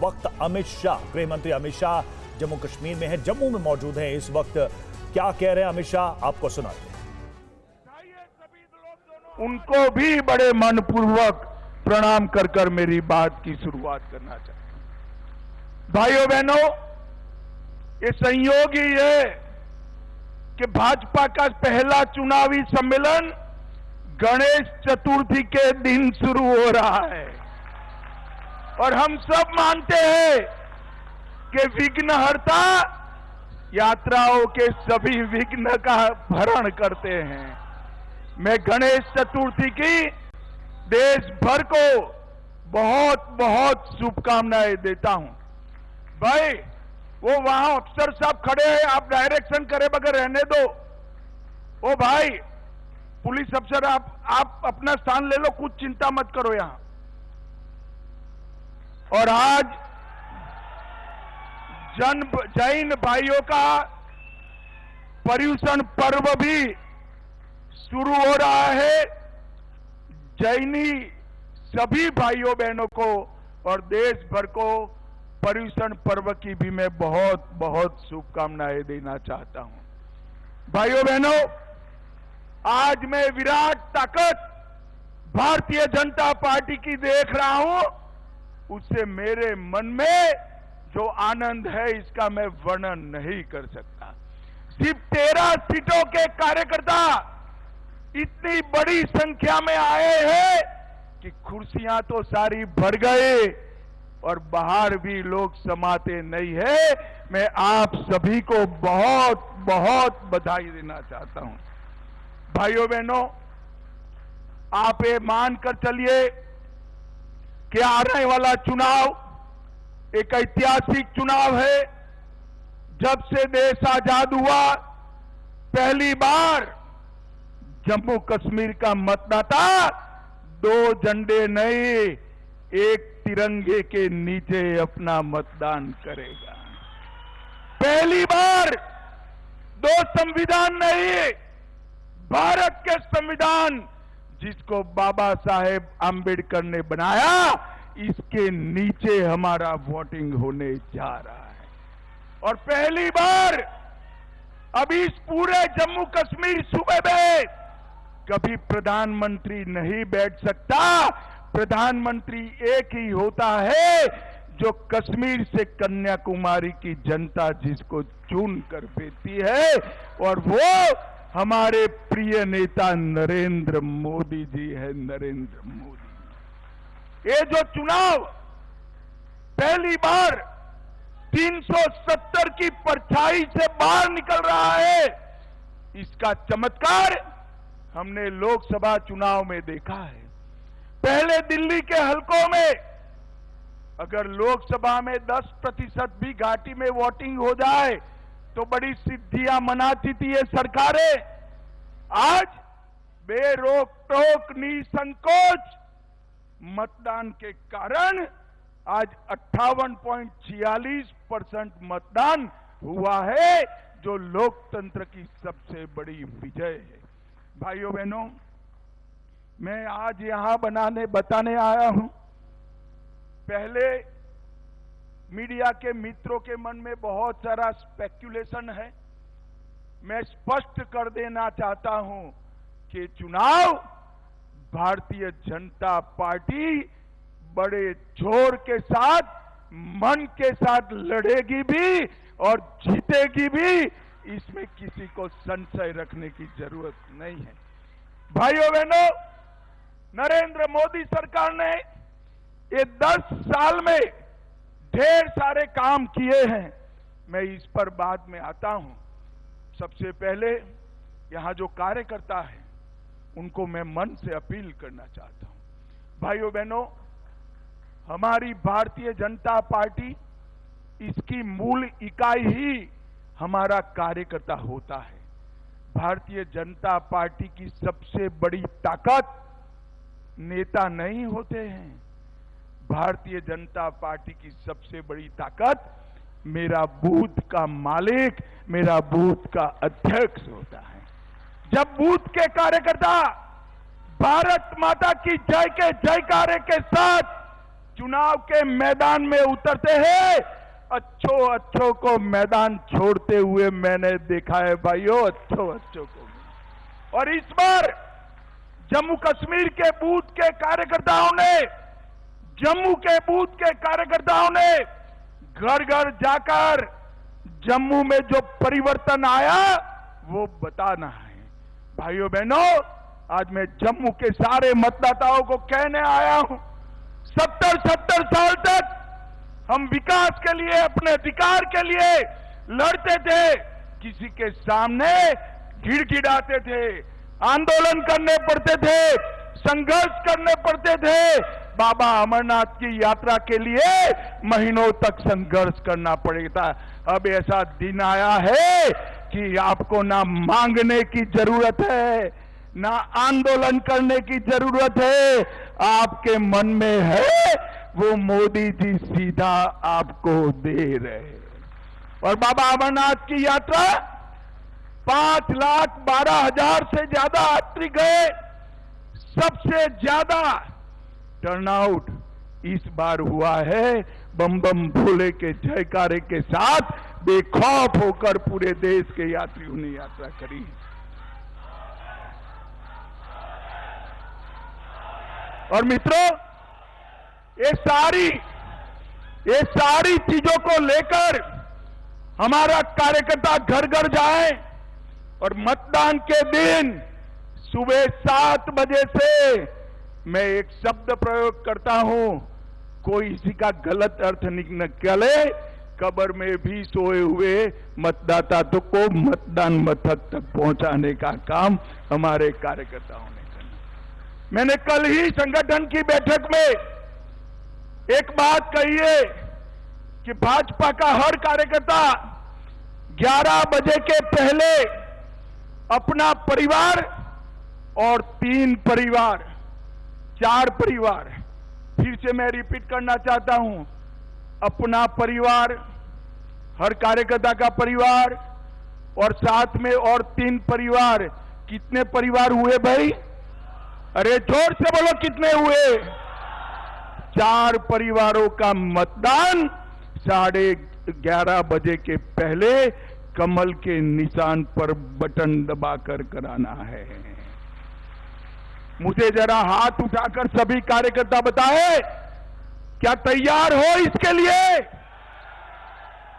वक्त अमित शाह, गृह मंत्री अमित शाह जम्मू कश्मीर में है, जम्मू में मौजूद है इस वक्त। क्या कह रहे हैं अमित शाह, आपको सुनाते हैं। उनको भी बड़े मनपूर्वक प्रणाम कर कर मेरी बात की शुरुआत करना चाहता हूं। भाइयों बहनों, ये संयोग ही है कि भाजपा का पहला चुनावी सम्मेलन गणेश चतुर्थी के दिन शुरू हो रहा है और हम सब मानते हैं कि विघ्नहर्ता यात्राओं के सभी विघ्न का भरण करते हैं। मैं गणेश चतुर्थी की देश भर को बहुत बहुत शुभकामनाएं देता हूं। भाई, वो वहां अफसर साहब खड़े हैं, आप डायरेक्शन करे बगैर रहने दो। ओ भाई पुलिस अफसर, आप अपना स्थान ले लो, कुछ चिंता मत करो यहां। और आज जैन भाइयों का पर्युषण पर्व भी शुरू हो रहा है। जैनी सभी भाइयों बहनों को और देश भर को पर्युषण पर्व की भी मैं बहुत बहुत शुभकामनाएं देना चाहता हूं। भाइयों बहनों, आज मैं विराट ताकत भारतीय जनता पार्टी की देख रहा हूं, उससे मेरे मन में जो आनंद है इसका मैं वर्णन नहीं कर सकता। सिर्फ 13 सीटों के कार्यकर्ता इतनी बड़ी संख्या में आए हैं कि कुर्सियां तो सारी भर गए और बाहर भी लोग समाते नहीं है। मैं आप सभी को बहुत बहुत बधाई देना चाहता हूं। भाइयों बहनों, आप ये मानकर चलिए कि आने वाला चुनाव एक ऐतिहासिक चुनाव है। जब से देश आजाद हुआ, पहली बार जम्मू कश्मीर का मतदाता 2 झंडे नहीं, एक तिरंगे के नीचे अपना मतदान करेगा। पहली बार 2 संविधान नहीं, भारत के संविधान जिसको बाबा साहेब आंबेडकर ने बनाया, इसके नीचे हमारा वोटिंग होने जा रहा है। और पहली बार अब इस पूरे जम्मू कश्मीर सूबे में कभी प्रधानमंत्री नहीं बैठ सकता। प्रधानमंत्री एक ही होता है जो कश्मीर से कन्याकुमारी की जनता जिसको चुन कर भेजती है, और वो हमारे प्रिय नेता नरेंद्र मोदी जी है। नरेंद्र मोदी, ये जो चुनाव पहली बार 370 की परछाई से बाहर निकल रहा है, इसका चमत्कार हमने लोकसभा चुनाव में देखा है। पहले दिल्ली के हलकों में अगर लोकसभा में 10% भी घाटी में वोटिंग हो जाए तो बड़ी सिद्धियां मनाती थी ये सरकारें। आज बेरोक टोक निसंकोच मतदान के कारण आज 58.46% मतदान हुआ है, जो लोकतंत्र की सबसे बड़ी विजय है। भाइयों बहनों, मैं आज यहां बताने आया हूं। पहले मीडिया के मित्रों के मन में बहुत सारा स्पेक्युलेशन है। मैं स्पष्ट कर देना चाहता हूं कि चुनाव भारतीय जनता पार्टी बड़े जोर के साथ, मन के साथ लड़ेगी भी और जीतेगी भी। इसमें किसी को संशय रखने की जरूरत नहीं है। भाइयों बहनों, नरेंद्र मोदी सरकार ने ये 10 साल में ढेर सारे काम किए हैं। मैं इस पर बाद में आता हूं। सबसे पहले यहां जो कार्यकर्ता है उनको मैं मन से अपील करना चाहता हूं। भाइयों बहनों, हमारी भारतीय जनता पार्टी, इसकी मूल इकाई ही हमारा कार्यकर्ता होता है। भारतीय जनता पार्टी की सबसे बड़ी ताकत नेता नहीं होते हैं। भारतीय जनता पार्टी की सबसे बड़ी ताकत मेरा बूथ का मालिक, मेरा बूथ का अध्यक्ष होता है। जब बूथ के कार्यकर्ता भारत माता की जय के जयकारे के साथ चुनाव के मैदान में उतरते हैं, अच्छों को मैदान छोड़ते हुए मैंने देखा है भाइयों, अच्छों को। और इस बार जम्मू कश्मीर के बूथ के कार्यकर्ताओं ने, जम्मू के बूथ के कार्यकर्ताओं ने घर घर जाकर जम्मू में जो परिवर्तन आया वो बताना है। भाइयों बहनों, आज मैं जम्मू के सारे मतदाताओं को कहने आया हूं, 70 साल तक हम विकास के लिए, अपने अधिकार के लिए लड़ते थे, किसी के सामने गिड़गिड़ाते थे, आंदोलन करने पड़ते थे, संघर्ष करने पड़ते थे। बाबा अमरनाथ की यात्रा के लिए महीनों तक संघर्ष करना पड़ेगा। अब ऐसा दिन आया है कि आपको ना मांगने की जरूरत है, ना आंदोलन करने की जरूरत है, आपके मन में है वो मोदी जी सीधा आपको दे रहे हैं। और बाबा अमरनाथ की यात्रा 5,12,000 से ज्यादा यात्री गए, सबसे ज्यादा टर्नआउट इस बार हुआ है। बम बम भोले के जयकारे के साथ बेखौफ होकर पूरे देश के यात्रियों ने यात्रा करी। और मित्रों, ये सारी चीजों को लेकर हमारा कार्यकर्ता घर घर जाए और मतदान के दिन सुबह 7 बजे से मैं एक शब्द प्रयोग करता हूं, कोई इसी का गलत अर्थ निकले, कब्र में भी सोए हुए मतदाता तो को मतदान मथक तक पहुंचाने का काम हमारे कार्यकर्ताओं ने करना। मैंने कल ही संगठन की बैठक में एक बात कही है कि भाजपा का हर कार्यकर्ता 11 बजे के पहले अपना परिवार और 3 परिवार, 4 परिवार, फिर से मैं रिपीट करना चाहता हूं, अपना परिवार, हर कार्यकर्ता का परिवार और साथ में और 3 परिवार। कितने परिवार हुए भाई? अरे जोर से बोलो, कितने हुए? 4 परिवारों का मतदान 11:30 बजे के पहले कमल के निशान पर बटन दबाकर कराना है। मुझे जरा हाथ उठाकर सभी कार्यकर्ता बताएं, क्या तैयार हो इसके लिए?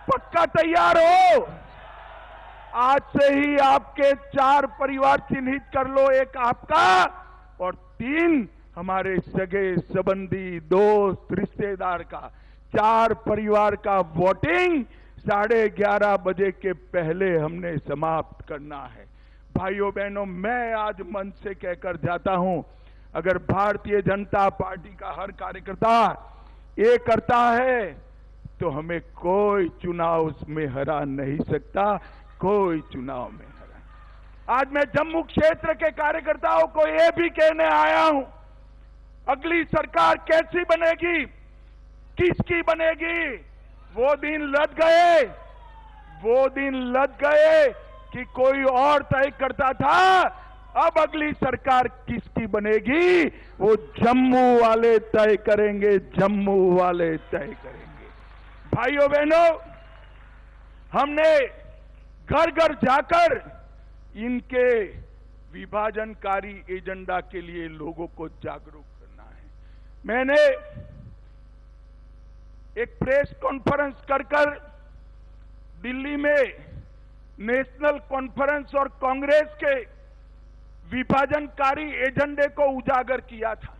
पक्का तैयार हो? आज से ही आपके 4 परिवार चिन्हित कर लो, एक आपका और 3 हमारे सगे संबंधी, दोस्त, रिश्तेदार का। 4 परिवार का वोटिंग 11:30 बजे के पहले हमने समाप्त करना है। भाइयों बहनों, मैं आज मन से कहकर जाता हूं, अगर भारतीय जनता पार्टी का हर कार्यकर्ता ये करता है तो हमें कोई चुनाव में हरा नहीं सकता, कोई चुनाव में हरा। आज मैं जम्मू क्षेत्र के कार्यकर्ताओं को यह भी कहने आया हूं, अगली सरकार कैसी बनेगी, किसकी बनेगी, वो दिन लद गए, वो दिन लद गए कि कोई और तय करता था। अब अगली सरकार किसकी बनेगी वो जम्मू वाले तय करेंगे, जम्मू वाले तय करेंगे। भाइयों बहनों, हमने घर घर जाकर इनके विभाजनकारी एजेंडा के लिए लोगों को जागरूक करना है। मैंने एक प्रेस कॉन्फ्रेंस कर दिल्ली में नेशनल कॉन्फ्रेंस और कांग्रेस के विभाजनकारी एजेंडे को उजागर किया था,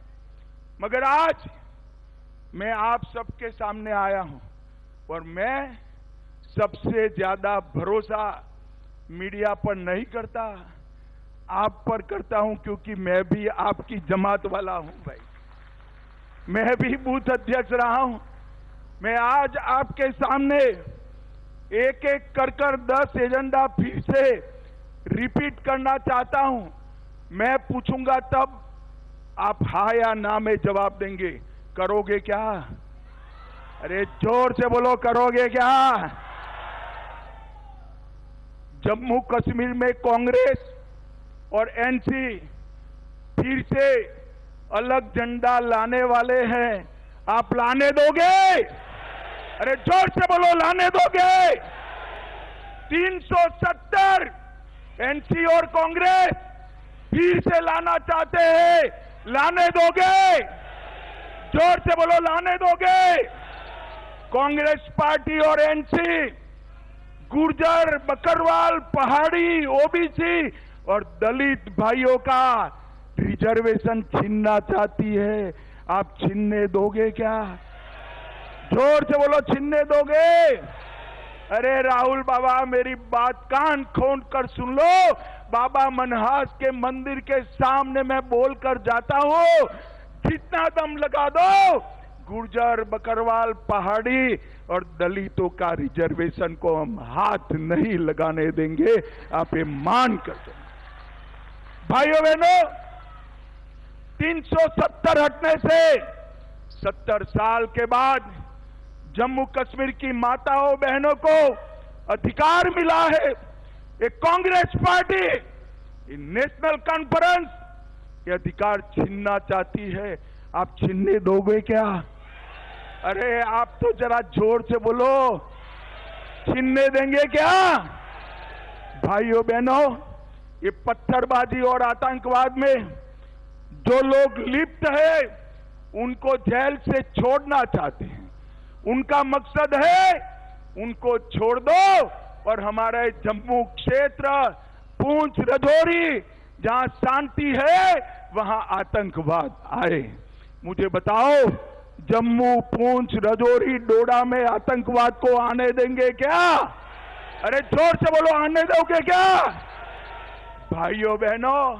मगर आज मैं आप सबके सामने आया हूं और मैं सबसे ज्यादा भरोसा मीडिया पर नहीं करता, आप पर करता हूं, क्योंकि मैं भी आपकी जमात वाला हूं भाई, मैं भी बूथ अध्यक्ष रहा हूं। मैं आज आपके सामने एक एक कर 10 एजेंडा फिर से रिपीट करना चाहता हूं। मैं पूछूंगा तब आप हाँ या ना में जवाब देंगे। करोगे क्या? अरे जोर से बोलो, करोगे क्या? जम्मू कश्मीर में कांग्रेस और एनसी फिर से अलग झंडा लाने वाले हैं, आप लाने दोगे? अरे जोर से बोलो, लाने दोगे? 370 एनसी और कांग्रेस फिर से लाना चाहते हैं, लाने दोगे? जोर से बोलो, लाने दोगे? कांग्रेस पार्टी और एनसी गुर्जर, बकरवाल, पहाड़ी, ओबीसी और दलित भाइयों का रिजर्वेशन छीनना चाहती है। आप छीनने दोगे क्या? जोर से बोलो, छीनने दोगे? अरे राहुल बाबा, मेरी बात कान खोल कर सुन लो। बाबा मनहास के मंदिर के सामने मैं बोलकर जाता हूं, जितना दम लगा दो, गुर्जर, बकरवाल, पहाड़ी और दलितों का रिजर्वेशन को हम हाथ नहीं लगाने देंगे। आप ये मान कर दो। भाइयों बहनों, 370 हटने से 70 साल के बाद जम्मू कश्मीर की माताओं बहनों को अधिकार मिला है। ये कांग्रेस पार्टी, ये नेशनल कॉन्फ्रेंस ये अधिकार छीनना चाहती है। आप छीनने दोगे क्या? अरे आप तो जरा जोर से बोलो, छीनने देंगे क्या? भाइयों बहनों, ये पत्थरबाजी और आतंकवाद में जो लोग लिप्त है उनको जेल से छोड़ना चाहते हैं। उनका मकसद है उनको छोड़ दो और हमारे जम्मू क्षेत्र, पूंछ, राजौरी, जहां शांति है वहां आतंकवाद आए। मुझे बताओ, जम्मू, पूंछ, राजौरी, डोडा में आतंकवाद को आने देंगे क्या? अरे जोर से बोलो, आने दोगे क्या? भाइयों बहनों,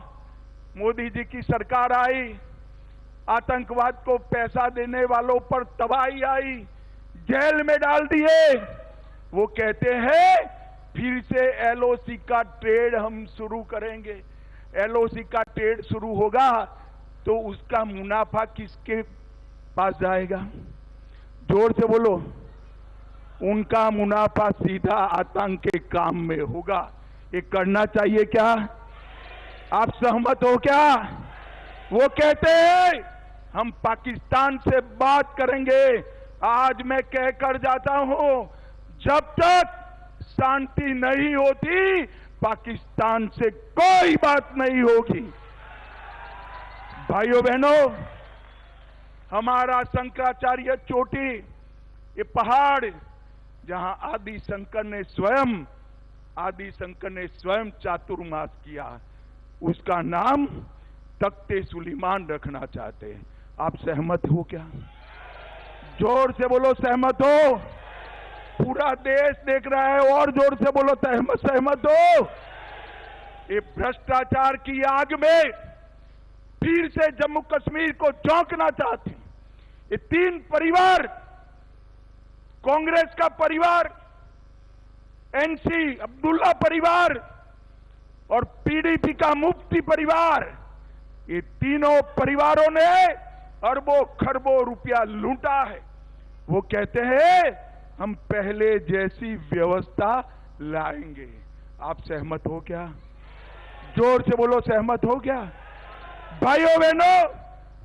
मोदी जी की सरकार आई, आतंकवाद को पैसा देने वालों पर तबाही आई, जेल में डाल दिए। वो कहते हैं फिर से एलओसी का ट्रेड हम शुरू करेंगे। एलओसी का ट्रेड शुरू होगा तो उसका मुनाफा किसके पास जाएगा? जोर से बोलो। उनका मुनाफा सीधा आतंक के काम में होगा। ये करना चाहिए क्या? आप सहमत हो क्या? वो कहते हैं हम पाकिस्तान से बात करेंगे। आज मैं कहकर जाता हूं, जब तक शांति नहीं होती पाकिस्तान से कोई बात नहीं होगी। भाइयों बहनों, हमारा शंकराचार्य चोटी, ये पहाड़ जहां आदि शंकर ने स्वयं चातुर्मास किया, उसका नाम तख्ते सुलेमान रखना चाहते हैं। आप सहमत हो क्या? जोर से बोलो, सहमत हो? पूरा देश देख रहा है, और जोर से बोलो, सहमत हो? ये भ्रष्टाचार की आग में फिर से जम्मू कश्मीर को झोंकना चाहते हैं। ये तीन परिवार, कांग्रेस का परिवार, एनसी अब्दुल्ला परिवार और पीडीपी का मुफ्ती परिवार, ये तीनों परिवारों ने अरबों खरबों रुपया लूटा है। वो कहते हैं हम पहले जैसी व्यवस्था लाएंगे। आप सहमत हो क्या? जोर से बोलो, सहमत हो क्या? भाइयों बहनों,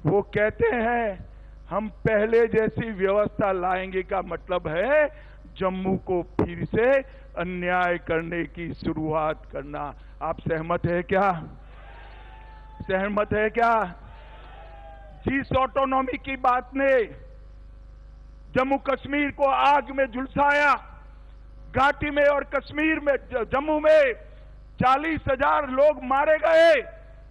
वो कहते हैं हम पहले जैसी व्यवस्था लाएंगे का मतलब है जम्मू को फिर से अन्याय करने की शुरुआत करना। आप सहमत है क्या? सहमत है क्या? जिस ऑटोनॉमी की बात ने जम्मू कश्मीर को आग में झुलसाया, घाटी में और कश्मीर में, जम्मू में 40,000 लोग मारे गए,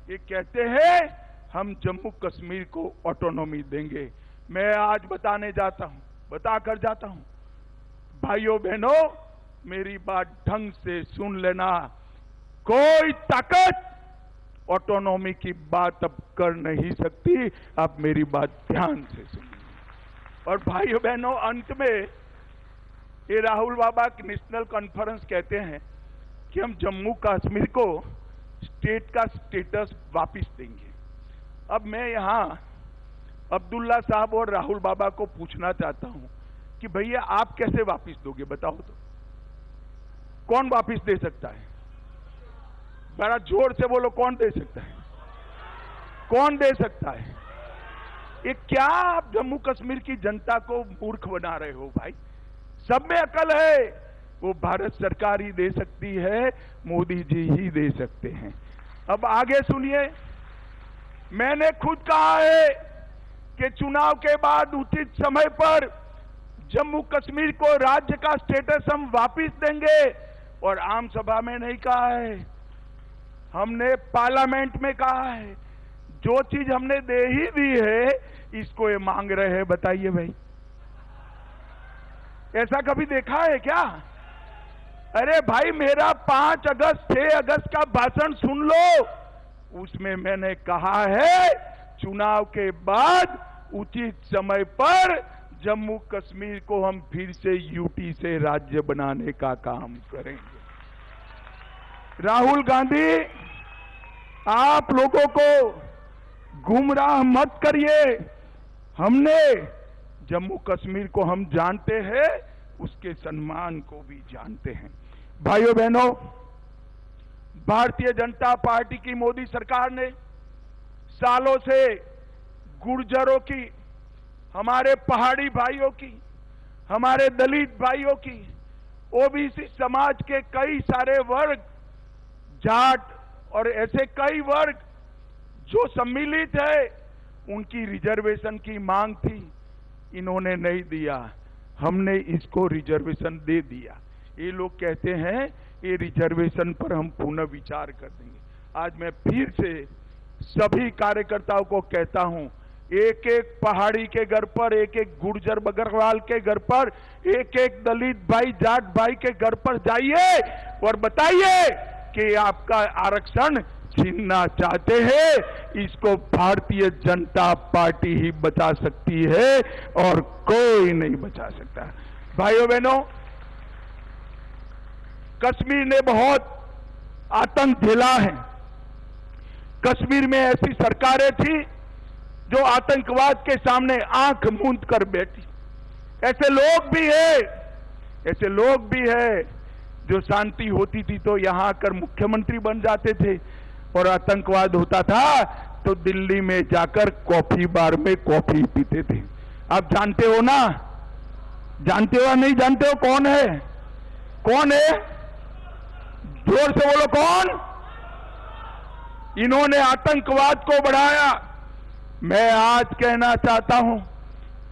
ये कहते हैं हम जम्मू कश्मीर को ऑटोनॉमी देंगे। मैं आज बताकर जाता हूं। भाइयों बहनों, मेरी बात ढंग से सुन लेना। कोई ताकत ऑटोनॉमी की बात अब कर नहीं सकती। आप मेरी बात ध्यान से सुनिए। और भाइयों बहनों, अंत में ये राहुल बाबा नेशनल कॉन्फ्रेंस कहते हैं कि हम जम्मू कश्मीर को स्टेट का स्टेटस वापस देंगे। अब मैं यहां अब्दुल्ला साहब और राहुल बाबा को पूछना चाहता हूं कि भैया आप कैसे वापस दोगे? बताओ तो, कौन वापस दे सकता है? बड़ा जोर से बोलो, कौन दे सकता है? कौन दे सकता है? ये क्या आप जम्मू कश्मीर की जनता को मूर्ख बना रहे हो भाई? सब में अकल है, वो भारत सरकार ही दे सकती है, मोदी जी ही दे सकते हैं। अब आगे सुनिए, मैंने खुद कहा है कि चुनाव के बाद उचित समय पर जम्मू कश्मीर को राज्य का स्टेटस हम वापस देंगे, और आम सभा में नहीं कहा है, हमने पार्लियामेंट में कहा है। जो चीज हमने दे ही दी है, इसको ये मांग रहे हैं, बताइए भाई, ऐसा कभी देखा है क्या? अरे भाई, मेरा 5 अगस्त 6 अगस्त का भाषण सुन लो, उसमें मैंने कहा है चुनाव के बाद उचित समय पर जम्मू कश्मीर को हम फिर से यूटी से राज्य बनाने का काम करेंगे। राहुल गांधी, आप लोगों को गुमराह मत करिए। हमने जम्मू कश्मीर को हम जानते हैं, उसके सम्मान को भी जानते हैं। भाइयों बहनों, भारतीय जनता पार्टी की मोदी सरकार ने सालों से गुर्जरों की, हमारे पहाड़ी भाइयों की, हमारे दलित भाइयों की, ओबीसी समाज के कई सारे वर्ग, जाट और ऐसे कई वर्ग जो सम्मिलित है, उनकी रिजर्वेशन की मांग थी, इन्होंने नहीं दिया, हमने इसको रिजर्वेशन दे दिया। ये लोग कहते हैं ये रिजर्वेशन पर हम पुनः विचार कर देंगे। आज मैं फिर से सभी कार्यकर्ताओं को कहता हूं, एक एक पहाड़ी के घर पर, एक एक गुर्जर बकरवाल के घर पर, एक एक दलित भाई, जाट भाई के घर पर जाइए और बताइए कि आपका आरक्षण छीनना चाहते हैं। इसको भारतीय जनता पार्टी ही बचा सकती है और कोई नहीं बचा सकता। भाइयों बहनों, कश्मीर ने बहुत आतंक झेला है। कश्मीर में ऐसी सरकारें थी जो आतंकवाद के सामने आंख मूंद कर बैठी। ऐसे लोग भी है, ऐसे लोग भी है जो शांति होती थी तो यहां आकर मुख्यमंत्री बन जाते थे, और आतंकवाद होता था तो दिल्ली में जाकर कॉफी बार में कॉफी पीते थे। आप जानते हो ना? जानते हो या नहीं जानते हो? कौन है? कौन है? जोर से बोलो, कौन? इन्होंने आतंकवाद को बढ़ाया। मैं आज कहना चाहता हूं,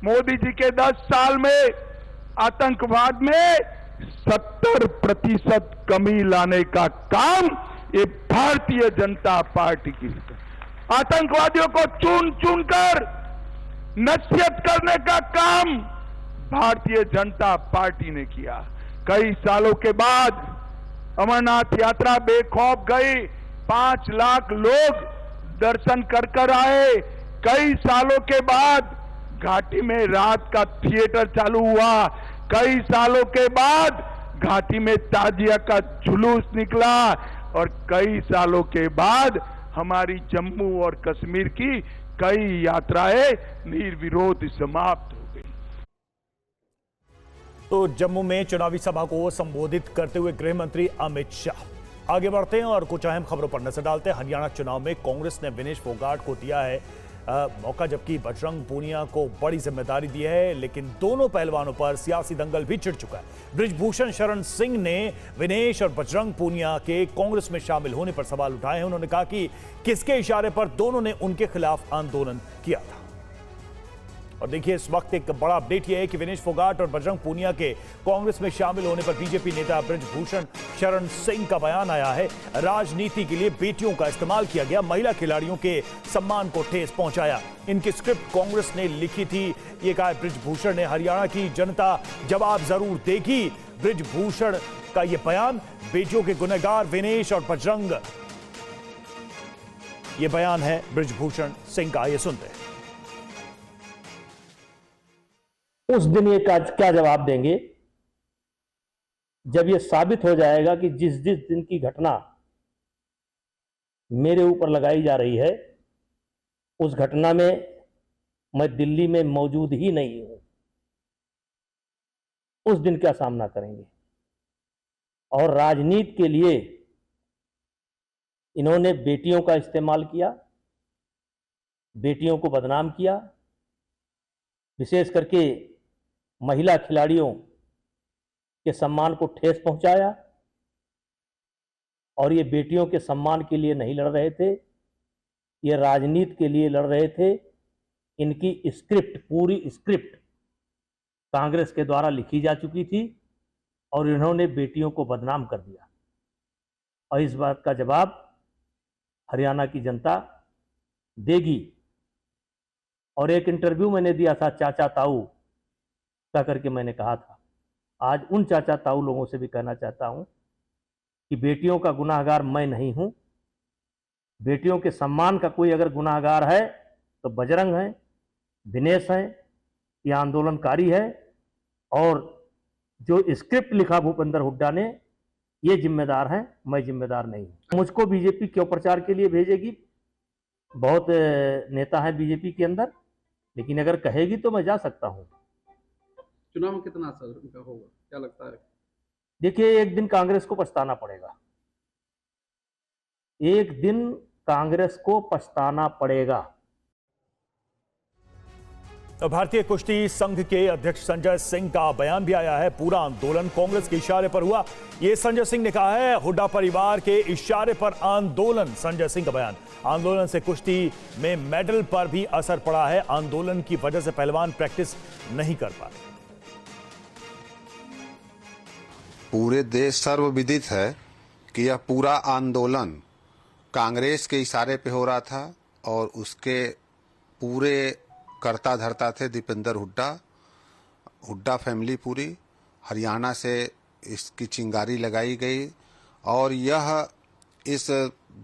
मोदी जी के 10 साल में आतंकवाद में 70% कमी लाने का काम ये भारतीय जनता पार्टी की है। आतंकवादियों को चुन चुन कर नसीहत करने का काम भारतीय जनता पार्टी ने किया। कई सालों के बाद अमरनाथ यात्रा बेखौफ गई, 5 लाख लोग दर्शन कर कर आए। कई सालों के बाद घाटी में रात का थिएटर चालू हुआ। कई सालों के बाद घाटी में ताजिया का जुलूस निकला, और कई सालों के बाद हमारी जम्मू और कश्मीर की कई यात्राएं निर्विरोध समाप्त हो गई। तो जम्मू में चुनावी सभा को संबोधित करते हुए गृह मंत्री अमित शाह। आगे बढ़ते हैं और कुछ अहम खबरों पर नजर डालते हैं। हरियाणा चुनाव में कांग्रेस ने विनेश फोगाट को दिया है मौका, जबकि बजरंग पूनिया को बड़ी जिम्मेदारी दी है, लेकिन दोनों पहलवानों पर सियासी दंगल भी छिड़ चुका है। बृजभूषण शरण सिंह ने विनेश और बजरंग पूनिया के कांग्रेस में शामिल होने पर सवाल उठाए हैं। उन्होंने कहा कि किसके इशारे पर दोनों ने उनके खिलाफ आंदोलन किया था। और देखिए, इस वक्त एक बड़ा अपडेट यह है कि विनेश फोगाट और बजरंग पूनिया के कांग्रेस में शामिल होने पर बीजेपी नेता बृजभूषण शरण सिंह का बयान आया है। राजनीति के लिए बेटियों का इस्तेमाल किया गया, महिला खिलाड़ियों के सम्मान को ठेस पहुंचाया। इनकी स्क्रिप्ट कांग्रेस ने लिखी थी, ये कहा बृजभूषण ने। हरियाणा की जनता जवाब जरूर देगी। बृजभूषण का यह बयान, बेटियों के गुनहगार विनेश और बजरंग, यह बयान है बृजभूषण सिंह का। ये सुनते हैं। उस दिन ये क्या जवाब देंगे जब ये साबित हो जाएगा कि जिस जिस दिन की घटना मेरे ऊपर लगाई जा रही है, उस घटना में मैं दिल्ली में मौजूद ही नहीं हूं। उस दिन क्या सामना करेंगे? और राजनीति के लिए इन्होंने बेटियों का इस्तेमाल किया, बेटियों को बदनाम किया, विशेष करके महिला खिलाड़ियों के सम्मान को ठेस पहुंचाया। और ये बेटियों के सम्मान के लिए नहीं लड़ रहे थे, ये राजनीति के लिए लड़ रहे थे। इनकी स्क्रिप्ट, पूरी स्क्रिप्ट कांग्रेस के द्वारा लिखी जा चुकी थी और इन्होंने बेटियों को बदनाम कर दिया। और इस बात का जवाब हरियाणा की जनता देगी। और एक इंटरव्यू मैंने दिया था चाचा ताऊ का करके, मैंने कहा था, आज उन चाचा ताऊ लोगों से भी कहना चाहता हूं कि बेटियों का गुनाहगार मैं नहीं हूं। बेटियों के सम्मान का कोई अगर गुनाहगार है तो बजरंग है, दिनेश है, ये आंदोलनकारी है। और जो स्क्रिप्ट लिखा भूपेंद्र हुड्डा ने, ये जिम्मेदार हैं, मैं जिम्मेदार नहीं हूं। मुझको बीजेपी क्यों प्रचार के लिए भेजेगी? बहुत नेता हैं बीजेपी के अंदर, लेकिन अगर कहेगी तो मैं जा सकता हूं। चुनाव में कितना असर उनका होगा, क्या लगता है? देखिए, एक दिन कांग्रेस को पछताना पड़ेगा, एक दिन कांग्रेस को पछताना पड़ेगा। तो भारतीय कुश्ती संघ के अध्यक्ष संजय सिंह का बयान भी आया है। पूरा आंदोलन कांग्रेस के इशारे पर हुआ, ये संजय सिंह ने कहा है। हुड्डा परिवार के इशारे पर आंदोलन, संजय सिंह का बयान। आंदोलन से कुश्ती में मेडल पर भी असर पड़ा है। आंदोलन की वजह से पहलवान प्रैक्टिस नहीं कर पाए। पूरे देश सर्वविदित है कि यह पूरा आंदोलन कांग्रेस के इशारे पे हो रहा था और उसके पूरे कर्ता धर्ता थे दीपेंद्र हुड्डा, हुड्डा फैमिली पूरी। हरियाणा से इसकी चिंगारी लगाई गई और यह इस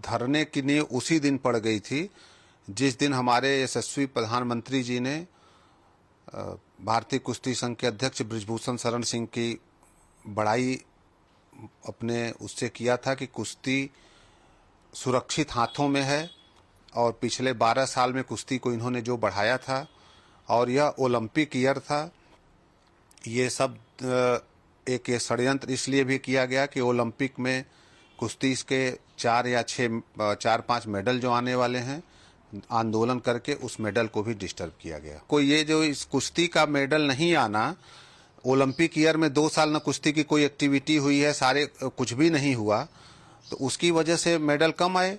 धरने की नींव उसी दिन पड़ गई थी जिस दिन हमारे यशस्वी प्रधानमंत्री जी ने भारतीय कुश्ती संघ के अध्यक्ष बृजभूषण शरण सिंह की बड़ाई अपने उससे किया था कि कुश्ती सुरक्षित हाथों में है। और पिछले 12 साल में कुश्ती को इन्होंने जो बढ़ाया था और यह ओलंपिक ईयर था। ये सब एक षड्यंत्र इसलिए भी किया गया कि ओलंपिक में कुश्ती के 4-5 मेडल जो आने वाले हैं, आंदोलन करके उस मेडल को भी डिस्टर्ब किया गया। कोई ये जो इस कुश्ती का मेडल नहीं आना, ओलंपिक ईयर में 2 साल न कुश्ती की कोई एक्टिविटी हुई है, सारे कुछ भी नहीं हुआ, तो उसकी वजह से मेडल कम आए।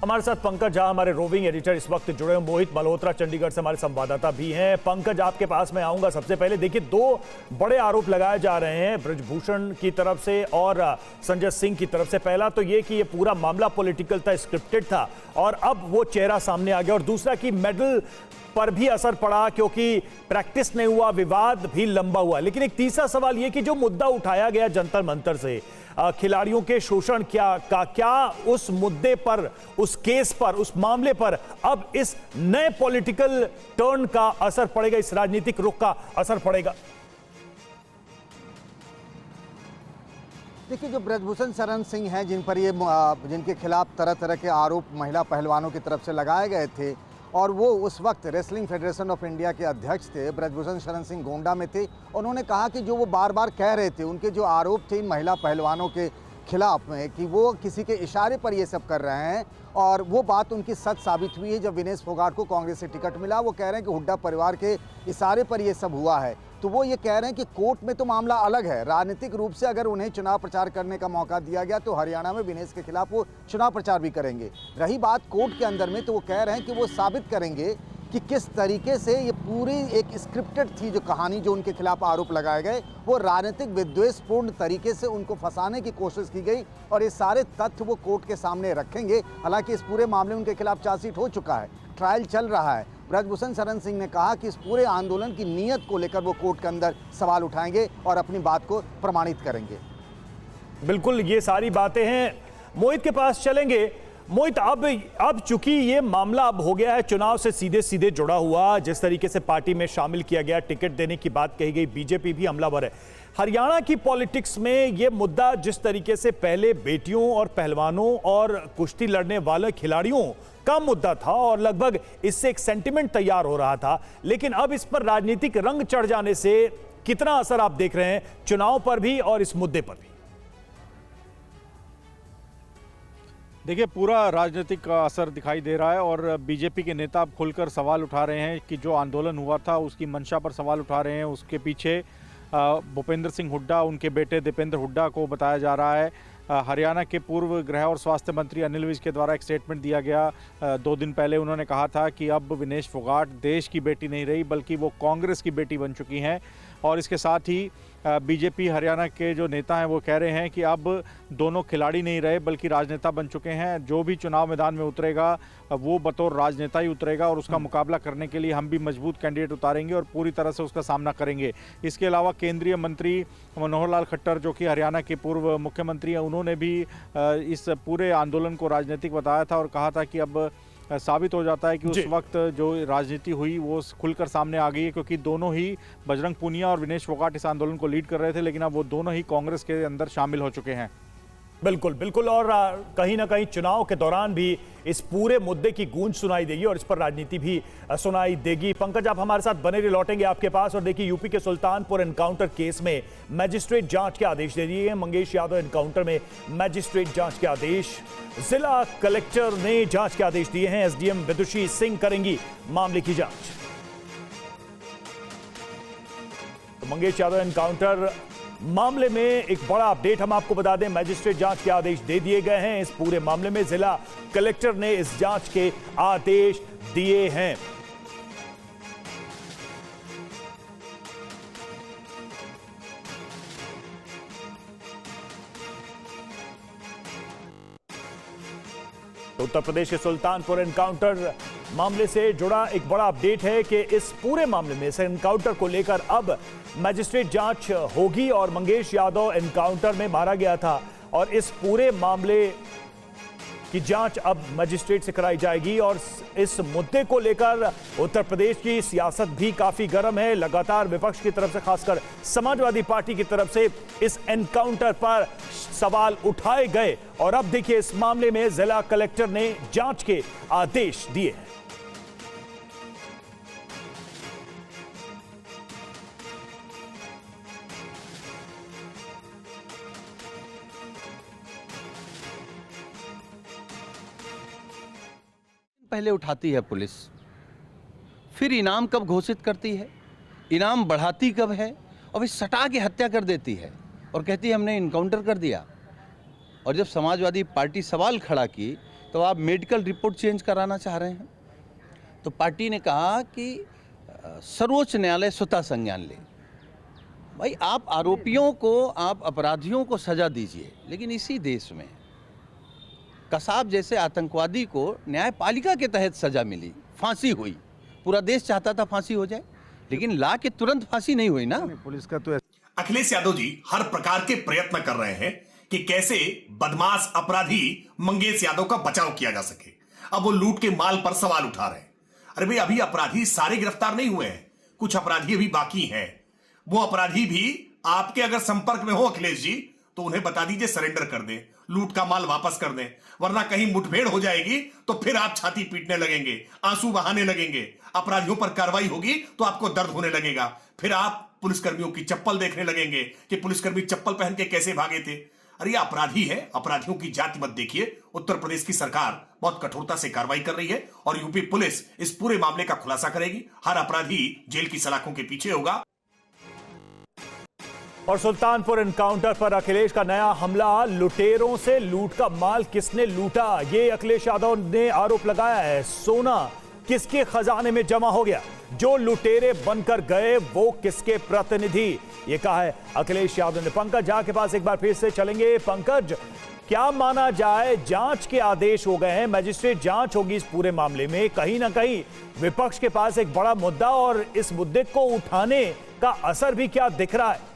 हमारे साथ पंकज झा, हमारे रोविंग एडिटर इस वक्त जुड़े हैं। मोहित मल्होत्रा चंडीगढ़ से हमारे संवाददाता भी हैं। पंकज, आपके पास मैं आऊंगा। सबसे पहले देखिए, 2 बड़े आरोप लगाए जा रहे हैं बृजभूषण की तरफ से और संजय सिंह की तरफ से। पहला तो ये कि ये पूरा मामला पॉलिटिकल था, स्क्रिप्टेड था और अब वो चेहरा सामने आ गया। और दूसरा कि मेडल पर भी असर पड़ा क्योंकि प्रैक्टिस नहीं हुआ, विवाद भी लंबा हुआ। लेकिन एक तीसरा सवाल ये कि जो मुद्दा उठाया गया जंतर मंतर से, खिलाड़ियों के शोषण क्या उस मुद्दे पर, उस केस पर, उस मामले पर अब इस नए पॉलिटिकल टर्न का असर पड़ेगा, इस राजनीतिक रुख का असर पड़ेगा? देखिए, जो बृजभूषण शरण सिंह हैं, जिनके खिलाफ तरह तरह के आरोप महिला पहलवानों की तरफ से लगाए गए थे और वो उस वक्त रेसलिंग फेडरेशन ऑफ इंडिया के अध्यक्ष थे, बृजभूषण शरण सिंह गोंडा में थे। उन्होंने कहा कि जो वो बार बार कह रहे थे, उनके जो आरोप थे इन महिला पहलवानों के खिलाफ में, कि वो किसी के इशारे पर ये सब कर रहे हैं, और वो बात उनकी सच साबित हुई है। जब विनेश फोगाट को कांग्रेस से टिकट मिला, वो कह रहे हैं कि हुड्डा परिवार के इशारे पर ये सब हुआ है। तो वो ये कह रहे हैं कि कोर्ट में तो मामला अलग है, राजनीतिक रूप से अगर उन्हें चुनाव प्रचार करने का मौका दिया गया तो हरियाणा में विनेश के खिलाफ वो चुनाव प्रचार भी करेंगे। रही बात कोर्ट के अंदर में, तो वो कह रहे हैं कि वो साबित करेंगे कि किस तरीके से ये पूरी एक स्क्रिप्टेड थी जो कहानी, जो उनके खिलाफ आरोप लगाए गए, वो राजनीतिक विद्वेषपूर्ण तरीके से उनको फंसाने की कोशिश की गई और ये सारे तथ्य वो कोर्ट के सामने रखेंगे। हालांकि इस पूरे मामले में उनके खिलाफ चार्जशीट हो चुका है, ट्रायल चल रहा है। बृजभूषण शरण सिंह ने कहा कि इस पूरे आंदोलन की नीयत को लेकर वो कोर्ट के अंदर सवाल उठाएंगे और अपनी बात को प्रमाणित करेंगे। बिल्कुल, ये सारी बातें हैं। मोहित के पास चलेंगे। मोहित, अब चूंकि ये मामला अब हो गया है चुनाव से सीधे सीधे जुड़ा हुआ, जिस तरीके से पार्टी में शामिल किया गया, टिकट देने की बात कही गई, बीजेपी भी हमलावर है। हरियाणा की पॉलिटिक्स में ये मुद्दा जिस तरीके से पहले बेटियों और पहलवानों और कुश्ती लड़ने वाले खिलाड़ियों का मुद्दा था और लगभग इससे एक सेंटिमेंट तैयार हो रहा था, लेकिन अब इस पर राजनीतिक रंग चढ़ जाने से कितना असर आप देख रहे हैं चुनाव पर भी और इस मुद्दे पर भी? देखिए, पूरा राजनीतिक का असर दिखाई दे रहा है और बीजेपी के नेता अब खुलकर सवाल उठा रहे हैं कि जो आंदोलन हुआ था उसकी मंशा पर सवाल उठा रहे हैं। उसके पीछे भूपेंद्र सिंह हुड्डा, उनके बेटे दीपेंद्र हुड्डा को बताया जा रहा है। हरियाणा के पूर्व गृह और स्वास्थ्य मंत्री अनिल विज के द्वारा एक स्टेटमेंट दिया गया 2 दिन पहले। उन्होंने कहा था कि अब विनेश फोगाट देश की बेटी नहीं रही बल्कि वो कांग्रेस की बेटी बन चुकी हैं। और इसके साथ ही बीजेपी हरियाणा के जो नेता हैं वो कह रहे हैं कि अब दोनों खिलाड़ी नहीं रहे बल्कि राजनेता बन चुके हैं। जो भी चुनाव मैदान में उतरेगा वो बतौर राजनेता ही उतरेगा और उसका मुकाबला करने के लिए हम भी मजबूत कैंडिडेट उतारेंगे और पूरी तरह से उसका सामना करेंगे। इसके अलावा केंद्रीय मंत्री मनोहर लाल खट्टर, जो कि हरियाणा के पूर्व मुख्यमंत्री हैं, उन्होंने भी इस पूरे आंदोलन को राजनीतिक बताया था और कहा था कि अब साबित हो जाता है कि उस वक्त जो राजनीति हुई वो खुलकर सामने आ गई है, क्योंकि दोनों ही बजरंग पूनिया और विनेश फोगाट इस आंदोलन को लीड कर रहे थे, लेकिन अब वो दोनों ही कांग्रेस के अंदर शामिल हो चुके हैं। बिल्कुल बिल्कुल। और कहीं ना कहीं चुनाव के दौरान भी इस पूरे मुद्दे की गूंज सुनाई देगी और इस पर राजनीति भी सुनाई देगी। पंकज, आप हमारे साथ बने रहे, लौटेंगे आपके पास। और देखिए, यूपी के सुल्तानपुर एनकाउंटर केस में मैजिस्ट्रेट जांच के आदेश दे दिए हैं। मंगेश यादव एनकाउंटर में मैजिस्ट्रेट जांच के आदेश, जिला कलेक्टर ने जांच के आदेश दिए हैं। एसडीएम विदुषी सिंह करेंगी मामले की जांच। तो मंगेश यादव एनकाउंटर मामले में एक बड़ा अपडेट हम आपको बता दें, मैजिस्ट्रेट जांच के आदेश दे दिए गए हैं। इस पूरे मामले में जिला कलेक्टर ने इस जांच के आदेश दिए हैं। उत्तर प्रदेश के सुल्तानपुर एनकाउंटर मामले से जुड़ा एक बड़ा अपडेट है कि इस पूरे मामले में, इस एनकाउंटर को लेकर अब मैजिस्ट्रेट जांच होगी और मंगेश यादव एनकाउंटर में मारा गया था और इस पूरे मामले की जांच अब मजिस्ट्रेट से कराई जाएगी। और इस मुद्दे को लेकर उत्तर प्रदेश की सियासत भी काफी गर्म है। लगातार विपक्ष की तरफ से, खासकर समाजवादी पार्टी की तरफ से इस एनकाउंटर पर सवाल उठाए गए और अब देखिए, इस मामले में जिला कलेक्टर ने जांच के आदेश दिए हैं। पहले उठाती है पुलिस, फिर इनाम कब घोषित करती है, इनाम बढ़ाती कब है और फिर सटा के हत्या कर देती है और कहती है हमने इनकाउंटर कर दिया। और जब समाजवादी पार्टी सवाल खड़ा की तो आप मेडिकल रिपोर्ट चेंज कराना चाह रहे हैं, तो पार्टी ने कहा कि सर्वोच्च न्यायालय स्वतः संज्ञान ले। भाई, आप आरोपियों को, आप अपराधियों को सजा दीजिए, लेकिन इसी देश में कसाब जैसे आतंकवादी को न्यायपालिका के तहत सजा मिली, फांसी हुई। पूरा देश चाहता था फांसी हो जाए, लेकिन ला के तुरंत फांसी नहीं हुई ना। पुलिस का तो अखिलेश यादव जी हर प्रकार के प्रयत्न कर रहे हैं कि कैसे बदमाश अपराधी मंगेश यादव का बचाव किया जा सके। अब वो लूट के माल पर सवाल उठा रहे हैं। अरे भाई, अभी अपराधी सारे गिरफ्तार नहीं हुए हैं, कुछ अपराधी अभी बाकी हैं। वो अपराधी भी आपके अगर संपर्क में हो अखिलेश जी, तो उन्हें बता दीजिए सरेंडर कर दें, लूट का माल वापस कर दें, वरना कहीं मुठभेड़ हो जाएगी तो फिर आप छाती पीटने लगेंगे, आंसू बहाने लगेंगे, अपराधियों पर कार्रवाई होगी तो आपको दर्द होने लगेगा, फिर आप पुलिसकर्मियों की चप्पल देखने लगेंगे कि पुलिसकर्मी चप्पल पहन के कैसे भागे थे। अरे अपराधी है, अपराधियों की जाति मत देखिए। उत्तर प्रदेश की सरकार बहुत कठोरता से कार्रवाई कर रही है और यूपी पुलिस इस पूरे मामले का खुलासा करेगी। हर अपराधी जेल की सलाखों के पीछे होगा। और सुल्तानपुर एनकाउंटर पर अखिलेश का नया हमला, लुटेरों से लूट का माल किसने लूटा, ये अखिलेश यादव ने आरोप लगाया है। सोना किसके खजाने में जमा हो गया, जो लुटेरे बनकर गए वो किसके प्रतिनिधि, ये कहा है अखिलेश यादव ने। पंकज झा के पास एक बार फिर से चलेंगे। पंकज, क्या माना जाए, जांच के आदेश हो गए हैं, मैजिस्ट्रेट जांच होगी इस पूरे मामले में। कहीं ना कहीं विपक्ष के पास एक बड़ा मुद्दा और इस मुद्दे को उठाने का असर भी क्या दिख रहा है?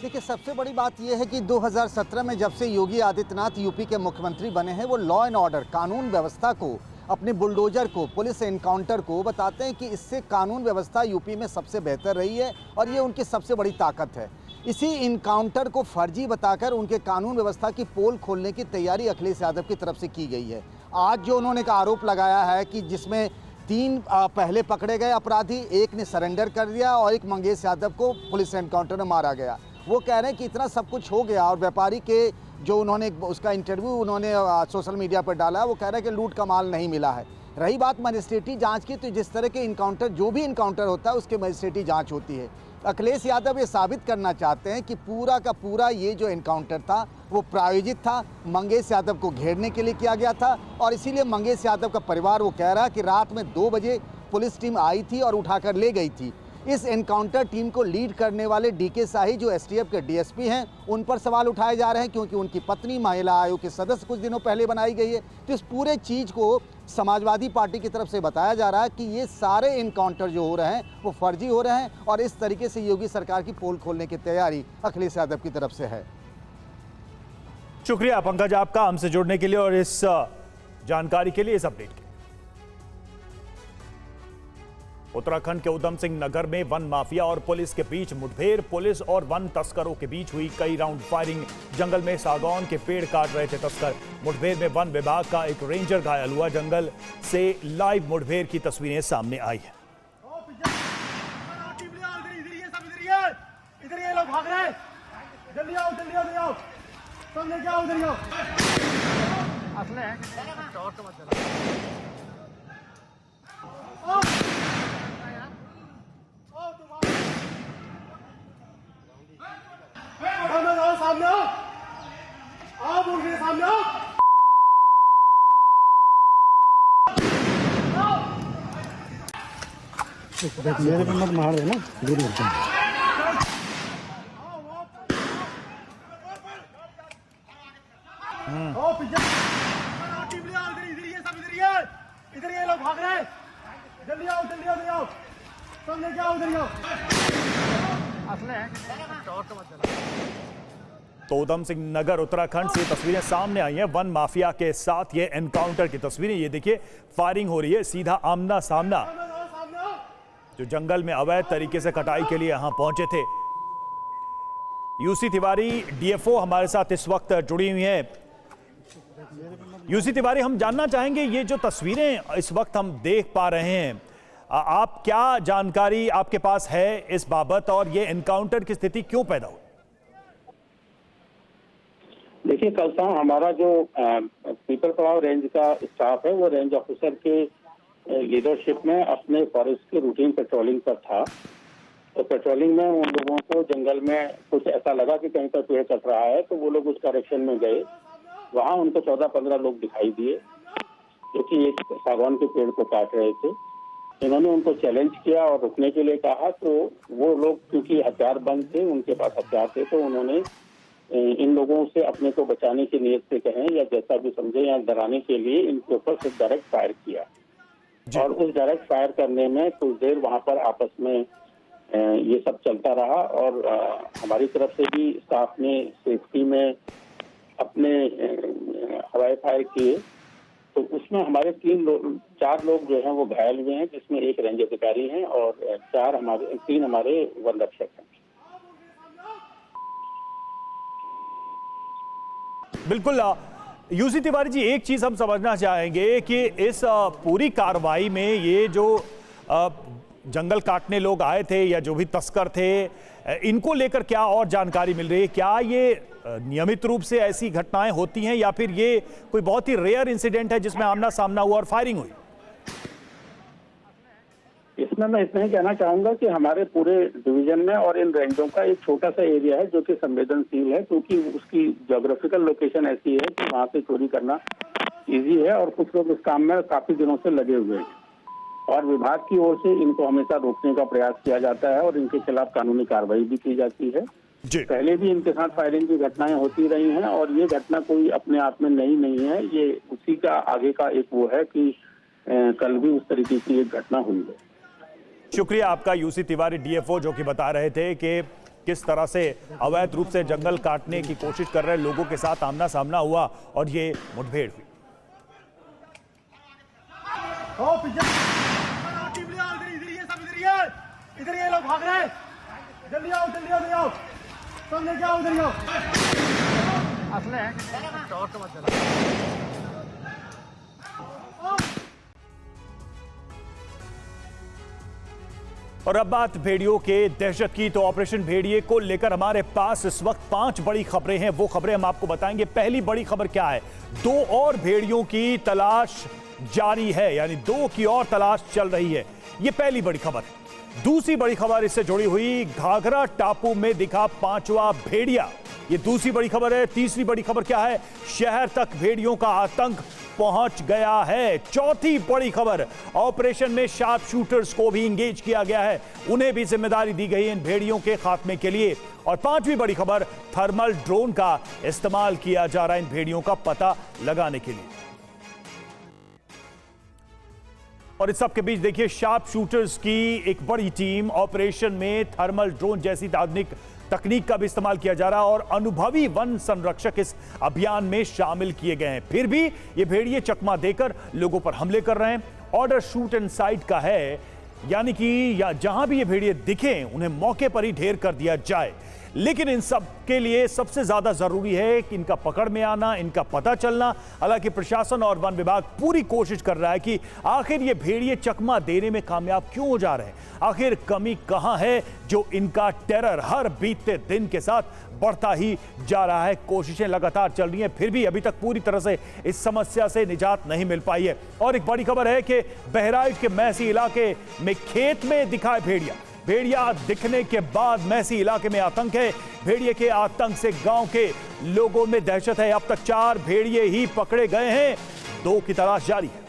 देखिए, सबसे बड़ी बात यह है कि 2017 में जब से योगी आदित्यनाथ यूपी के मुख्यमंत्री बने हैं, वो लॉ एंड ऑर्डर, कानून व्यवस्था को, अपने बुलडोजर को, पुलिस एनकाउंटर को बताते हैं कि इससे कानून व्यवस्था यूपी में सबसे बेहतर रही है और ये उनकी सबसे बड़ी ताकत है। इसी इनकाउंटर को फर्जी बताकर उनके कानून व्यवस्था की पोल खोलने की तैयारी अखिलेश यादव की तरफ से की गई है। आज जो उन्होंने एक आरोप लगाया है कि जिसमें 3 पहले पकड़े गए अपराधी, एक ने सरेंडर कर दिया और एक मंगेश यादव को पुलिस एनकाउंटर में मारा गया, वो कह रहे हैं कि इतना सब कुछ हो गया, और व्यापारी के जो उन्होंने उसका इंटरव्यू उन्होंने सोशल मीडिया पर डाला, वो कह रहे हैं कि लूट का माल नहीं मिला है। रही बात मजिस्ट्रेटी जांच की, तो जिस तरह के इनकाउंटर, जो भी इनकाउंटर होता है उसके मजिस्ट्रेटी जांच होती है। अखिलेश यादव ये साबित करना चाहते हैं कि पूरा का पूरा ये जो इनकाउंटर था वो प्रायोजित था, मंगेश यादव को घेरने के लिए किया गया था, और इसीलिए मंगेश यादव का परिवार वो कह रहा है कि रात में 2 बजे पुलिस टीम आई थी और उठाकर ले गई थी। इस एनकाउंटर टीम को लीड करने वाले डीके शाही, जो एसटीएफ के डीएसपी हैं, उन पर सवाल उठाए जा रहे हैं, क्योंकि उनकी पत्नी महिला आयोग के सदस्य कुछ दिनों पहले बनाई गई है। तो इस पूरे चीज़ को समाजवादी पार्टी की तरफ से बताया जा रहा है कि ये सारे एनकाउंटर जो हो रहे हैं वो फर्जी हो रहे हैं, और इस तरीके से योगी सरकार की पोल खोलने की तैयारी अखिलेश यादव की तरफ से है। शुक्रिया पंकज आपका हमसे जुड़ने के लिए और इस जानकारी के लिए, इस अपडेट के लिए। उत्तराखंड के उधम सिंह नगर में वन माफिया और पुलिस के बीच मुठभेड़। पुलिस और वन तस्करों के बीच हुई कई राउंड फायरिंग। जंगल में सागौन के पेड़ काट रहे थे तस्कर। मुठभेड़ में वन विभाग का एक रेंजर घायल हुआ। जंगल से लाइव मुठभेड़ की तस्वीरें सामने आई है। इधर ये लोग भाग रहे हैं, जल्दी आओ जल्दी आओ जल्दी आओ, सामने क्या उधर आओ। असले हैं और तो मत चला। आओ सामने आओ, आओ बोल के सामने आओ। मेरे को मत मार देना, दूर होता है। इधर ये लोग भाग रहे हैं, जल्दी आओ जल्दी आओ जल्दी आओ, सामने क्या उधर आओ। असले हैं और तो मत चला। तो उधम सिंह नगर उत्तराखंड से तस्वीरें सामने आई हैं वन माफिया के साथ। ये एनकाउंटर की तस्वीरें, ये देखिए फायरिंग हो रही है, सीधा आमना सामना। जो जंगल में अवैध तरीके से कटाई के लिए यहां पहुंचे थे। यूसी तिवारी डीएफओ हमारे साथ इस वक्त जुड़ी हुई हैं। यूसी तिवारी, हम जानना चाहेंगे ये जो तस्वीरें इस वक्त हम देख पा रहे हैं, आप क्या जानकारी आपके पास है इस बाबत, और ये एनकाउंटर की स्थिति क्यों पैदा हुई? देखिए, कल शाम हमारा जो पीपल पड़ाव रेंज का स्टाफ है वो रेंज ऑफिसर के लीडरशिप में अपने फॉरेस्ट की रूटीन पेट्रोलिंग पर था। तो पेट्रोलिंग में उन लोगों को जंगल में कुछ ऐसा लगा कि कहीं पर पेड़ कट रहा है, तो वो लोग उस डायरेक्शन में गए। वहाँ उनको 14-15 लोग दिखाई दिए जो कि एक सागौन के पेड़ को काट रहे थे। इन्होंने उनको चैलेंज किया और रुकने के लिए कहा, तो वो लोग क्योंकि हथियार बंद थे, उनके पास हथियार थे, तो उन्होंने इन लोगों से अपने को बचाने की नीयत से कहें या जैसा भी समझे या डराने के लिए इनके ऊपर से डायरेक्ट फायर किया। और उस डायरेक्ट फायर करने में कुछ देर वहां पर आपस में ये सब चलता रहा, और हमारी तरफ से भी स्टाफ ने सेफ्टी में अपने हवाई फायर किए। तो उसमें हमारे 4 लोग जो हैं वो घायल हुए हैं, जिसमें एक रेंज अधिकारी हैं और 3 हमारे वन रक्षक हैं। बिल्कुल यूसी तिवारी जी, एक चीज हम समझना चाहेंगे कि इस पूरी कार्रवाई में ये जो जंगल काटने लोग आए थे या जो भी तस्कर थे, इनको लेकर क्या और जानकारी मिल रही है? क्या ये नियमित रूप से ऐसी घटनाएं होती हैं या फिर ये कोई बहुत ही रेयर इंसिडेंट है जिसमें आमना सामना हुआ और फायरिंग हुई? इसमें मैं इतना ही कहना चाहूंगा कि हमारे पूरे डिवीजन में और इन रेंजों का एक छोटा सा एरिया है जो कि संवेदनशील है, क्योंकि उसकी ज्योग्राफिकल लोकेशन ऐसी है कि वहाँ से चोरी करना इजी है, और कुछ लोग इस काम में काफी दिनों से लगे हुए हैं। और विभाग की ओर से इनको हमेशा रोकने का प्रयास किया जाता है और इनके खिलाफ कानूनी कार्रवाई भी की जाती है। पहले भी इनके साथ फायरिंग की घटनाएं होती रही हैं, और ये घटना कोई अपने आप में नई नहीं है। ये उसी का आगे का एक वो है कि कल भी उस तरीके की एक घटना हुई है। शुक्रिया आपका यूसी तिवारी डीएफओ, जो कि बता रहे थे कि किस तरह से अवैध रूप से जंगल काटने की कोशिश कर रहे लोगों के साथ आमना सामना हुआ और ये मुठभेड़ हुई। इधर ये लोग भाग रहे हैं, जल्दी आओ जल्दी आओ जल्दी आओ, सामने क्या उधर आओ। असले हैं और तो मत चला। और अब बात भेड़ियों के दहशत की, तो ऑपरेशन भेड़िए को लेकर हमारे पास इस वक्त 5 बड़ी खबरें हैं। वो खबरें हम आपको बताएंगे। पहली बड़ी खबर क्या है? 2 और भेड़ियों की तलाश जारी है, यानी 2 की और तलाश चल रही है। ये पहली बड़ी खबर है। दूसरी बड़ी खबर इससे जुड़ी हुई, घाघरा टापू में दिखा 5वां भेड़िया। ये दूसरी बड़ी खबर है। तीसरी बड़ी खबर क्या है? शहर तक भेड़ियों का आतंक पहुंच गया है। चौथी बड़ी खबर, ऑपरेशन में शार्प शूटर्स को भी इंगेज किया गया है, उन्हें भी जिम्मेदारी दी गई इन भेड़ियों के खात्मे के लिए। और 5वीं बड़ी खबर, थर्मल ड्रोन का इस्तेमाल किया जा रहा है इन भेड़ियों का पता लगाने के लिए। और इस सब के बीच देखिए, शार्प शूटर्स की एक बड़ी टीम ऑपरेशन में थर्मल ड्रोन जैसी आधुनिक तकनीक का भी इस्तेमाल किया जा रहा है और अनुभवी वन संरक्षक इस अभियान में शामिल किए गए हैं। फिर भी ये भेड़िए चकमा देकर लोगों पर हमले कर रहे हैं। ऑर्डर शूट एंड साइट का है, यानी कि जहां भी ये भेड़िए दिखें उन्हें मौके पर ही ढेर कर दिया जाए। लेकिन इन सब के लिए सबसे ज्यादा जरूरी है कि इनका पकड़ में आना, इनका पता चलना। हालांकि प्रशासन और वन विभाग पूरी कोशिश कर रहा है कि आखिर ये भेड़िए चकमा देने में कामयाब क्यों हो जा रहे हैं, आखिर कमी कहां है जो इनका टेरर हर बीतते दिन के साथ बढ़ता ही जा रहा है। कोशिशें लगातार चल रही हैं, फिर भी अभी तक पूरी तरह से इस समस्या से निजात नहीं मिल पाई है। और एक बड़ी खबर है कि बहराइच के मैसी इलाके में खेत में दिखा भेड़िया। भेड़िया दिखने के बाद मैसी इलाके में आतंक है। भेड़िए के आतंक से गांव के लोगों में दहशत है। अब तक 4 भेड़िए ही पकड़े गए हैं, 2 की तलाश जारी है।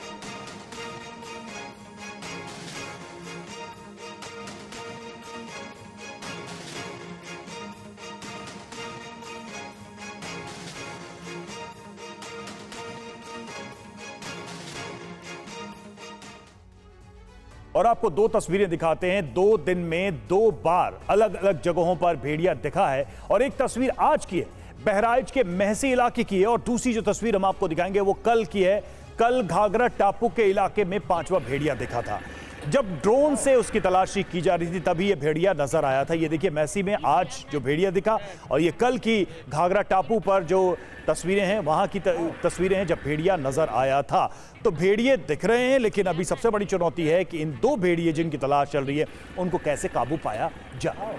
और आपको 2 तस्वीरें दिखाते हैं। 2 दिन में 2 बार अलग अलग जगहों पर भेड़िया दिखा है। और एक तस्वीर आज की है, बहराइच के महसी इलाके की है, और दूसरी जो तस्वीर हम आपको दिखाएंगे वो कल की है। कल घाघरा टापू के इलाके में 5वां भेड़िया दिखा था। जब ड्रोन से उसकी तलाशी की जा रही थी तभी ये भेड़िया नजर आया था। ये देखिए महसी में आज जो भेड़िया दिखा, और ये कल की घाघरा टापू पर जो तस्वीरें हैं वहां की तस्वीरें हैं जब भेड़िया नजर आया था। तो भेड़िए दिख रहे हैं, लेकिन अभी सबसे बड़ी चुनौती है कि इन 2 भेड़िए जिनकी तलाश चल रही है उनको कैसे काबू पाया जाए।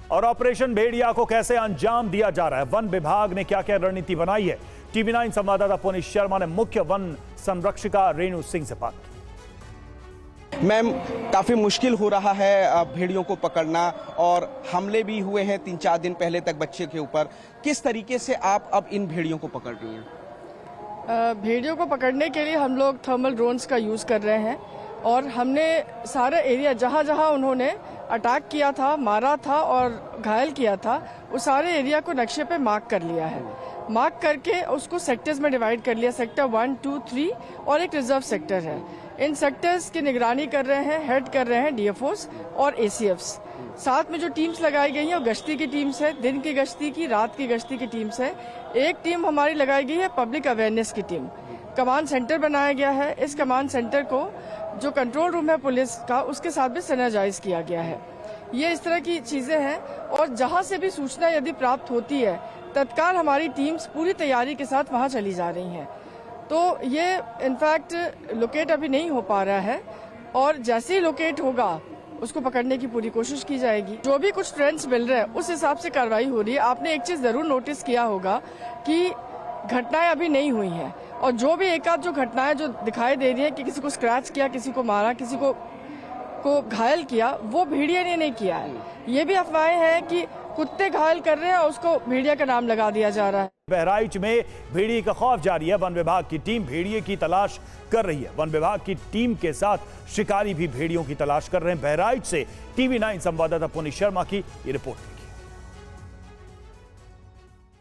और ऑपरेशन भेड़िया को कैसे अंजाम दिया जा रहा है, वन विभाग ने क्या क्या रणनीति बनाई है, टीवी 9 संवाददाता पुनीत शर्मा ने मुख्य वन संरक्षिका रेणु सिंह से बात की। मैम, काफ़ी मुश्किल हो रहा है भेड़ियों को पकड़ना, और हमले भी हुए हैं 3-4 दिन पहले तक बच्चे के ऊपर। किस तरीके से आप अब इन भेड़ियों को पकड़ रही हैं? भेड़ियों को पकड़ने के लिए हम लोग थर्मल ड्रोन्स का यूज़ कर रहे हैं, और हमने सारे एरिया जहाँ जहाँ उन्होंने अटैक किया था, मारा था और घायल किया था, उस सारे एरिया को नक्शे पे मार्क कर लिया है। मार्क करके उसको सेक्टर्स में डिवाइड कर लिया, सेक्टर 1, 2, 3 और एक रिजर्व सेक्टर है। इन सेक्टर्स की निगरानी कर रहे हैं, हेड कर रहे हैं डीएफओस और एसीएफ्स। साथ में जो टीम्स लगाई गई हैं वो गश्ती की टीम्स है, दिन की गश्ती की, रात की गश्ती की टीम्स है। एक टीम हमारी लगाई गई है पब्लिक अवेयरनेस की टीम। कमांड सेंटर बनाया गया है। इस कमांड सेंटर को जो कंट्रोल रूम है पुलिस का, उसके साथ भी सिनर्जाइज किया गया है। ये इस तरह की चीजें हैं, और जहां से भी सूचना यदि प्राप्त होती है तत्काल हमारी टीम्स पूरी तैयारी के साथ वहां चली जा रही हैं। तो ये इनफैक्ट लोकेट अभी नहीं हो पा रहा है, और जैसे ही लोकेट होगा उसको पकड़ने की पूरी कोशिश की जाएगी। जो भी कुछ ट्रेंड्स मिल रहे हैं उस हिसाब से कार्रवाई हो रही है। आपने एक चीज जरूर नोटिस किया होगा कि घटनाएं अभी नहीं हुई हैं, और जो भी एक आध जो घटनाएं जो दिखाई दे रही है कि किसी को स्क्रैच किया, किसी को मारा, किसी को घायल किया, वो भेड़िया ने नहीं किया है। ये भी अफवाहें हैं कि कुत्ते घायल कर रहे हैं और उसको भेड़िया का नाम लगा दिया जा रहा है। बहराइच में भेड़िए का खौफ जारी है। वन विभाग की टीम भेड़िए की तलाश कर रही है। वन विभाग की टीम के साथ शिकारी भी भेड़ियों की तलाश कर रहे हैं। बहराइच से टीवी 9 संवाददाता पुनीत शर्मा की ये रिपोर्ट।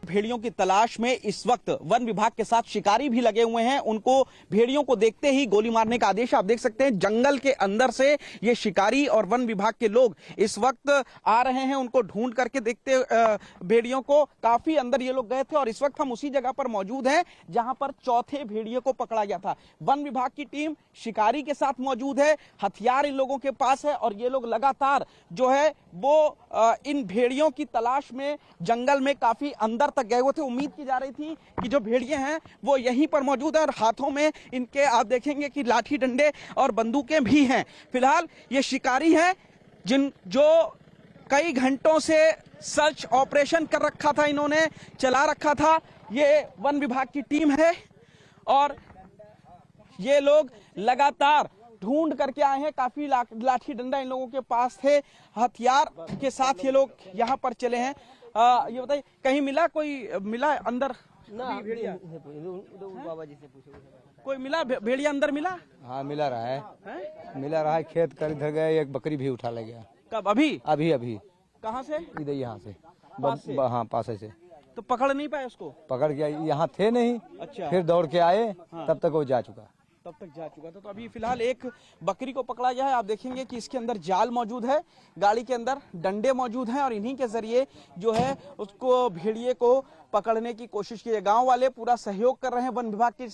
भेड़ियों की तलाश में इस वक्त वन विभाग के साथ शिकारी भी लगे हुए हैं। उनको भेड़ियों को देखते ही गोली मारने का आदेश। आप देख सकते हैं जंगल के अंदर से ये शिकारी और वन विभाग के लोग इस वक्त आ रहे हैं, उनको ढूंढ करके देखते भेड़ियों को। काफी अंदर ये लोग गए थे, और इस वक्त हम उसी जगह पर मौजूद हैं जहां पर चौथे भेड़िए को पकड़ा गया था। वन विभाग की टीम शिकारी के साथ मौजूद है, हथियार इन लोगों के पास है, और ये लोग लगातार जो है वो इन भेड़ियों की तलाश में जंगल में काफी अंदर तक गए हुए थे। उम्मीद की जा रही थी कि जो भेड़िए हैं वो यहीं पर मौजूद है और हाथों में इनके आप देखेंगे कि लाठी डंडे और बंदूकें भी हैं। फिलहाल ये शिकारी हैं जो कई घंटों से सर्च ऑपरेशन कर रखा था, इन्होंने चला रखा था। ये वन विभाग की टीम है और ये लोग लगातार ढूंढ करके आए हैं। काफी लाठी डंडा इन लोगों के पास थे, हथियार के साथ ये लोग यहाँ पर चले हैं। ये बताइए, कहीं मिला अंदर भेड़िया? बाबा जी से पूछो, कोई मिला भेड़िया अंदर मिला? हाँ मिला रहा है, मिला रहा है। खेत कर इधर गए, एक बकरी भी उठा ले गया। कब? अभी अभी कहाँ से? इधर यहाँ से पास से? हाँ पास से। तो पकड़ नहीं पाए उसको? पकड़ के यहाँ थे नहीं। अच्छा। फिर दौड़ के आए। हाँ। तब तक वो जा चुका था। तो अभी फिलहाल एक बकरी को पकड़ा गया है। आप देखेंगे कि इसके अंदर जाल मौजूद है, गाड़ी के अंदर डंडे मौजूद हैं और इन्हीं के जरिए जो है उसको भेड़िए को पकड़ने की कोशिश की है। गांव वाले पूरा सहयोग कर रहे हैं वन विभाग की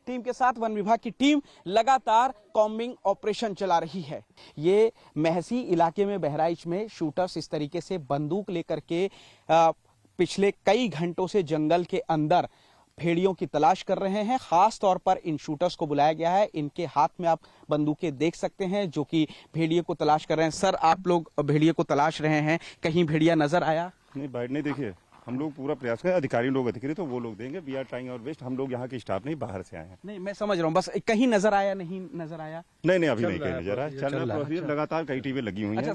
टीम के साथ। वन विभाग की टीम लगातार कॉम्बिंग ऑपरेशन चला रही है। ये महसी इलाके में बहराइच में शूटर्स इस तरीके से बंदूक लेकर के पिछले कई घंटों से जंगल के अंदर भेड़ियों की तलाश कर रहे हैं। खास तौर पर इन शूटर्स को बुलाया गया है। इनके हाथ में आप बंदूकें देख सकते हैं जो कि भेड़िए को तलाश कर रहे हैं। सर, आप लोग भेड़िए को तलाश रहे हैं, कहीं भेड़िया नजर आया? नहीं, बाइट नहीं देखिए। हम लोग पूरा प्रयास करें, अधिकारी लोग अधिकारी तो वो लोग देंगे। We are trying our best. हम लोग यहाँ के स्टाफ नहीं, बाहर से आए हैं। नहीं, मैं समझ रहा हूँ, बस कहीं नजर आया नहीं नजर आया? नहीं, अभी नहीं कहीं नजर आया। चल रहा है, लगातार कई टीमें लगी हुई हैं।